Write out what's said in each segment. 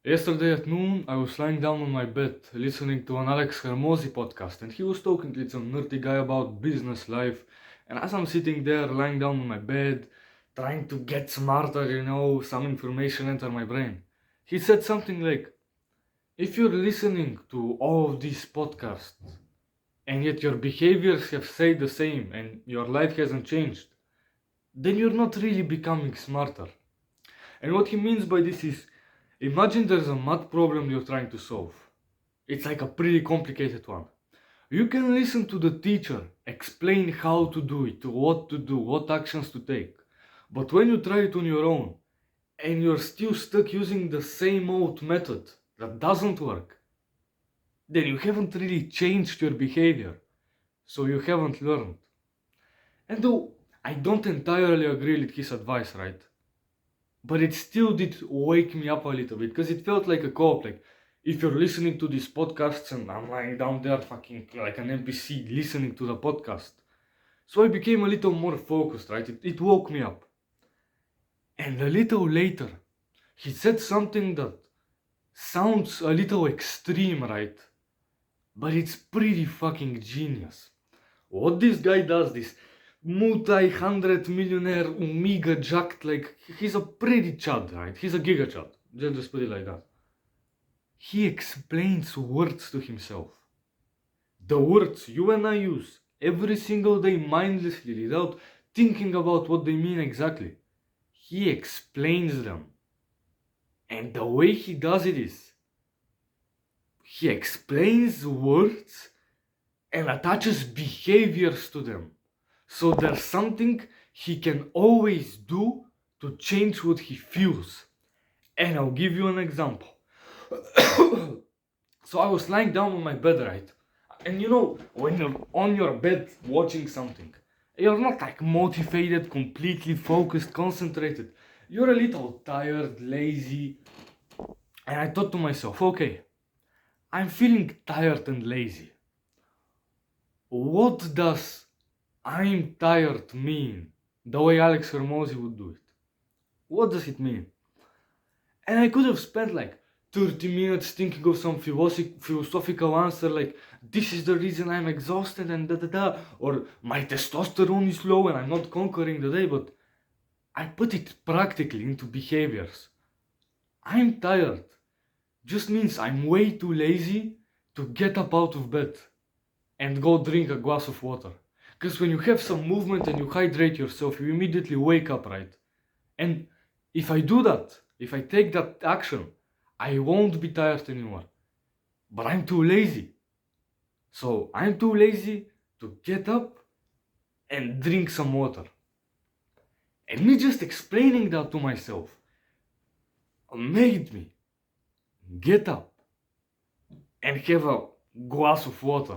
Yesterday at noon, I was lying down on my bed listening to an Alex Hermosi podcast, and he was talking to some nerdy guy about business life. And as I'm sitting there lying down on my bed, trying to get smarter, some information enter my brain, he said something like, if you're listening to all of these podcasts, and yet your behaviors have stayed the same and your life hasn't changed, then you're not really becoming smarter. And what he means by this is, imagine there's a math problem you're trying to solve. It's like a pretty complicated one. You can listen to the teacher explain how to do it, what to do, what actions to take. But when you try it on your own and you're still stuck using the same old method that doesn't work, then you haven't really changed your behavior. So you haven't learned. And though I don't entirely agree with his advice, right? But it still did wake me up a little bit because it felt like a co-op. Like, if you're listening to these podcasts and I'm lying down there fucking like an NPC listening to the podcast. So I became a little more focused, right? It woke me up. And a little later, he said something that sounds a little extreme, right? But it's pretty fucking genius. What this guy does, this multi-hundred millionaire Omega jacked, like, he's a pretty chud, right? He's a giga chud. Just put it like that. He explains words to himself. The words you and I use every single day mindlessly without thinking about what they mean exactly. He explains them. And the way he does it is, he explains words and attaches behaviors to them. So there's something he can always do to change what he feels. And I'll give you an example. So I was lying down on my bed, right? And when you're on your bed watching something, you're not like motivated, completely focused, concentrated. You're a little tired, lazy. And I thought to myself, okay, I'm feeling tired and lazy. What does I'm tired mean the way Alex Hermosi would do it? What does it mean? And I could have spent like 30 minutes thinking of some philosophical answer like, this is the reason I'm exhausted and da da da, or my testosterone is low and I'm not conquering the day, but I put it practically into behaviors. I'm tired just means I'm way too lazy to get up out of bed and go drink a glass of water. Because when you have some movement and you hydrate yourself, you immediately wake up, right? And if I do that, if I take that action, I won't be tired anymore. But I'm too lazy. So I'm too lazy to get up and drink some water. And me just explaining that to myself made me get up and have a glass of water.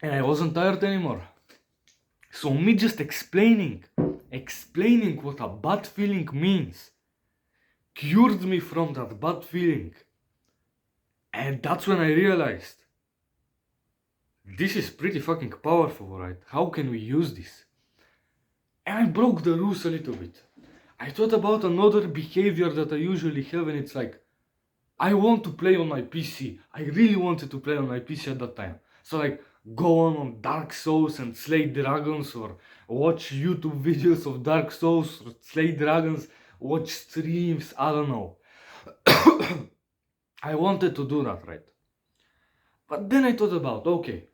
And I wasn't tired anymore. So me just explaining what a bad feeling means cured me from that bad feeling. And that's when I realized this is pretty fucking powerful, right? How can we use this? And I broke the rules a little bit. I thought about another behavior that I usually have, and it's like, I want to play on my PC. I really wanted to play on my PC at that time. So like, go on Dark Souls and slay dragons, or watch YouTube videos of Dark Souls, or slay dragons, watch streams, I don't know. I wanted to do that, right? But then I thought about, okay,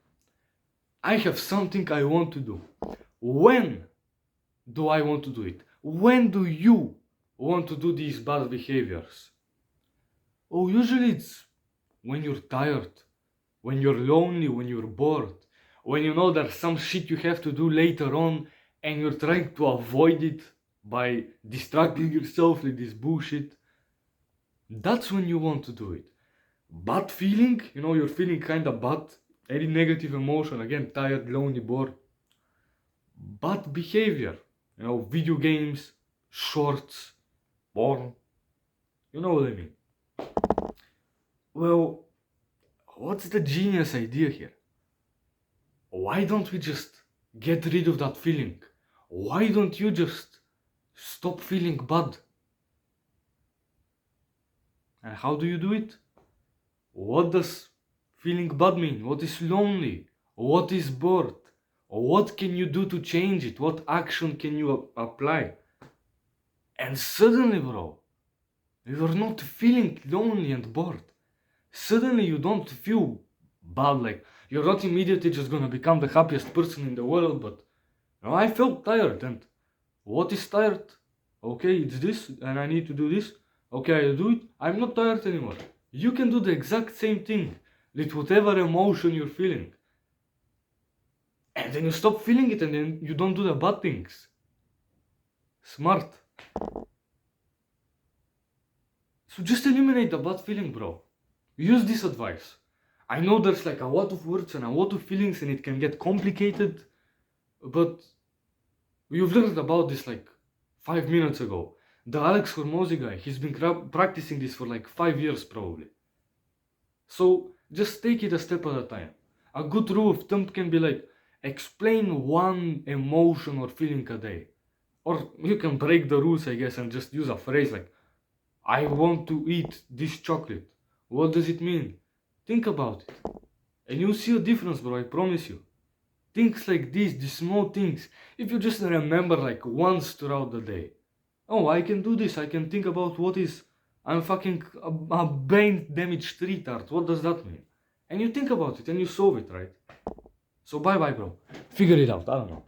I have something I want to do. When do I want to do it? When do you want to do these bad behaviors? Oh, usually it's when you're tired, when you're lonely, when you're bored, when you know there's some shit you have to do later on and you're trying to avoid it by distracting yourself with this bullshit. That's when you want to do it. Bad feeling, you're feeling kinda bad, any negative emotion, again, tired, lonely, bored. Bad behavior, video games, shorts, porn, you know what I mean. Well, what's the genius idea here? Why don't we just get rid of that feeling? Why don't you just stop feeling bad? And how do you do it? What does feeling bad mean? What is lonely? What is bored? What can you do to change it? What action can you apply? And suddenly, bro, you're not feeling lonely and bored. Suddenly you don't feel bad, like you're not immediately just gonna become the happiest person in the world, but I felt tired, and what is tired? Okay, it's this, and I need to do this. Okay, I do it. I'm not tired anymore. You can do the exact same thing with whatever emotion you're feeling. And then you stop feeling it, and then you don't do the bad things. Smart. So just eliminate the bad feeling, bro. Use this advice. I know there's like a lot of words and a lot of feelings, and it can get complicated, but you've learned about this like 5 minutes ago. The Alex Hormozy guy, he's been practicing this for like 5 years probably. So just take it a step at a time. A good rule of thumb can be like, explain one emotion or feeling a day. Or you can break the rules, I guess, and just use a phrase like, I want to eat this chocolate. What does it mean? Think about it. And you'll see a difference, bro, I promise you. Things like these small things, if you just remember like once throughout the day. Oh, I can do this, I can think about what is, I'm fucking a brain damaged retard, what does that mean? And you think about it and you solve it, right? So bye bye, bro. Figure it out, I don't know.